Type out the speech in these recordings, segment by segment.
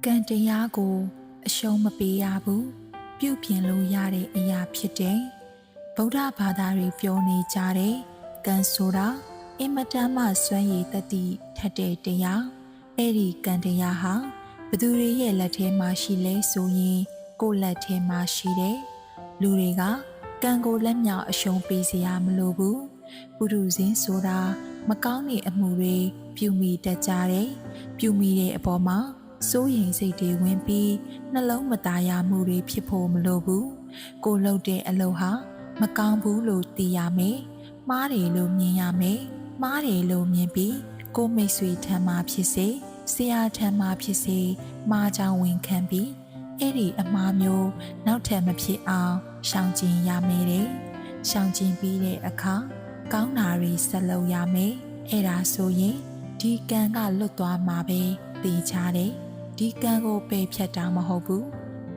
ကံတရားကိုအရှုံးမပေးရဘူးပြုပြင်လို့ရတဲ့အရာဖြစ်တယ်ဗုဒ္ဓဘာသာတွေပြောနေကြတယ်ကံဆိုတာအင်မတန်မှစွမ်းရည်တတိထက်တဲ့တရားအဲ့ဒီကံတရားဟာဘသူတွေရဲ့လက်ထဲမှာရှိလဲဆိုရင်ကိုယ့်လက်ထဲမှာရှိတယ်လူတွေကကံကိုလက်မြောက်အရှုံးပေးစရာမလိုဘူးပုရုဇဉ်ဆိုတာမကောင်းတဲ့အမှုတွေပြုမိတတ်ကြတယ်ပြုမိတဲ့အပေါ်မှာစိုးရိမ်စိတ်တွေဝင်ပြီးနှလုံးမသားရမှုတွေဖြစ်ဖို့မလိုဘူးကိုလုပ်တဲ့အလုပ်ဟာမကောင်းဘူးလို့သိရမယ်မှားတယ်လို့မြင်ရမယ်မှားတယ်လို့မြင်ပြီးကိုမိတ်ဆွေထံမှာဖြစ်စေဆရာထံမှာဖြစ်စေမှားကြောင်ဝင်ခံပြီးအဲ့ဒီအမှားမျိုးနောက်ထပ်မဖြစ်အောင်ရှောင်ကျဉ်ရမယ်တဲ့ရှောင်ကျဉ်ပြီးတဲ့အခါကောင်းတာတွေဆက်လုပ်ရမယ်အဲ့ဒါဆိုရင်ဒီကံကလွတ်သွားမှာပဲသိချတယ်ဒီကံကိုပယ်ဖြတ်တာမဟုတ်ဘူး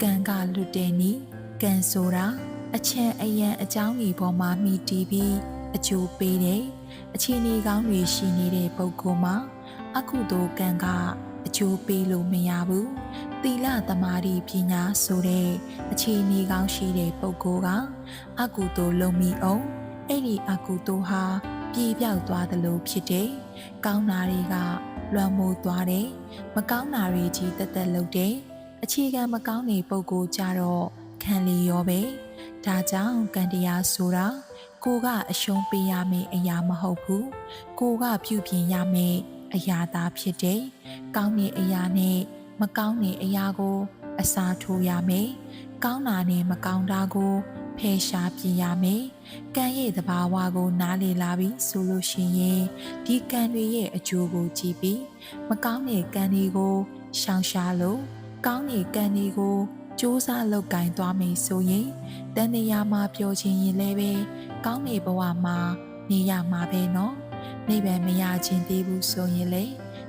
ကံကလွတ်တဲ့နည်းကံဆိုတာအချမ်းအယံအကြောင်းကြီးပေါ်မှာမိတည်ပြီးအကျိုးပေးတယ်အခြေအနေကောင်းတွေရှိနေတဲ့ပုဂ္ဂိုလ်မှာအကုသိုလ်ကံကအကျိုးပေးလို့မရဘူးသီလသမာဓိပညာဆိုတဲ့အခြေအနေကောင်းရှိတဲ့ပုဂ္ဂိုလ်ကအကုသိုလ်လုံးမိအောင်အဲ့ဒီအကုသိုလ်ဟာပြေပြောက်သွားသလိုဖြစ်တယ်ကောင်းတာတွေကလွန်မိုးသွားတယ်မကောင်းတာတွေကြီးတက်တက်လုပ်တယ်အခြေခံမကောင်းတဲ့ပုဂ္ဂိုလ်ကြတော့ခံလီရောပဲဒါကြောင့်ကံတရားဆိုတာကိုကအရှုံးပေးရမယ့်အရာမဟုတ်ဘူးကိုကပြုပြင်ရမယ့်အရာသာဖြစ်တယ်ကောင်းတဲ့အရာနဲ့မကောင်းတဲ့အရာကိုအစားထိုးရမယ်ကောင်းတာနဲ့မကောင်းတာကိုဖယ်ရှားပြရမယ်ကံရဲ့သဘာဝကိုနားလည်လာပြီဆိုလို့ရှိရင်ဒီကံတွေရဲ့အကျိုးကိုကြည့်ပြီးမကောင်းတဲ့ကံတွေကိုရှောင်ရှားလို့ကောင်းတဲ့ကံတွေကိုစူးစမ်းလုပ်ကင်သွားမယ်ဆိုရင်တန်တရားမှာပြောခြင်းရင်လည်းပဲကောင်းတဲ့ဘဝမှာနေရမှာပဲနော်နိဗ္ဗာန်မရခြင်းသေးဘူးဆိုရင်လေ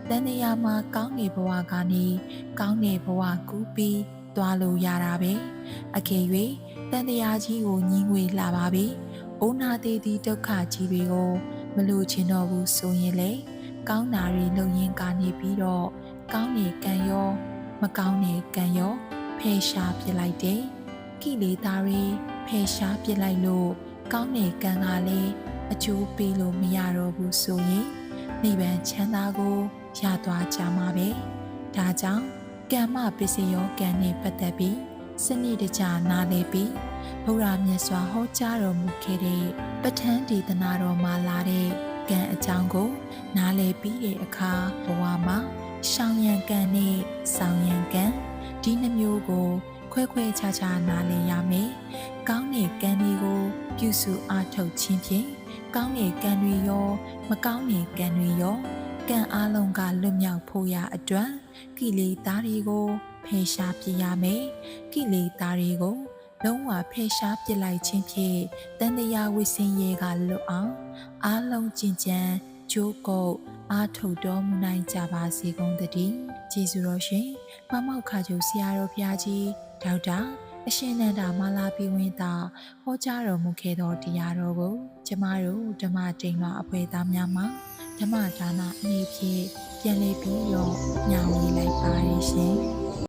တန်တရားမှာကောင်းတဲ့ဘဝကနေကောင်းတဲ့ဘဝကူးပြီးသွားလို့ရတာပဲအကယ်၍တန်တရားကြီးကိုညှင်းငွေလာပါပြီ။အိုနာသေးသည့်ဒုက္ခကြီးတွေကိုမလိုချင်တော့ဘူးဆိုရင်လေကောင်းတာတွေလုပ်ရင်းကနေပြီးတော့ကောင်းတဲ့ကံရောမကောင်းတဲ့ကံရောဖယ်ရှားပြလိုက်တယ်။ကိလေသာတွေဖယ်ရှားပြလိုက်လို့ကောင်းတဲ့ကံကလည်းအကျိုးပေးလို့မရတော့ဘူးဆိုရင်နိဗ္ဗာန်ချမ်းသာကိုရသွားကြမှာပဲ။ဒါကြောင့်ကမ္မပစ္စယောကံနဲ့ပတ်သက်ပြီးစနစ်တကျနားလည်ပြီးဘုရားမြတ်စွာဟောကြားတော်မူခဲ့တဲ့ပဋ္ဌာန်းဒေသနာတော်မှာလာတဲ့ကံအကြောင်းကိုနားလည်ပြီးတဲ့အခါဘဝမှာရှောင်ရံကံနဲ့ဆောင်ရံကံဒီနှမျိုးကိုခွဲခွဲခြားခြားနားလည်ရမယ်။ကောင်းတဲ့ကံတွေကိုပြုစုအားထုတ်ခြင်းဖြင့်ကောင်းတဲ့ကံတွေရောမကောင်းတဲ့ကံတွေရောကံအလုံးကလွတ်မြောက်ဖို့ရအတွက်ကိလေသာတွေကိုဖယ်ရှားပြရမယ်ကိလေသာတွေကိုလုံးဝဖယ်ရှားပြလိုက်ခြင်းဖြင့်တန်တရားဝိစင်ရဲကလွတ်အောင်အားလုံးကျင့်ကြံကြိုးကုပ်အားထုတ်တော်မူနိုင်ကြပါစေကုန်သတည်းကျေးဇူးတော်ရှင်မမောက်ခါကျူဆရာတော်ဘုရားကြီးဒေါက်တာအရှင်နန္ဒမာလာပိဝင်းသာဟောကြားတော်မူခဲ့သောတရားတော်ကိုကျမတို့ဓမ္မတိမ်တော်အဖွဲ့သားများမှဓမ္မဒါနအနေဖြင့်ပြန်လည်ပြီးတော့ညှောင်းဝေလိုက်ပါရရှင်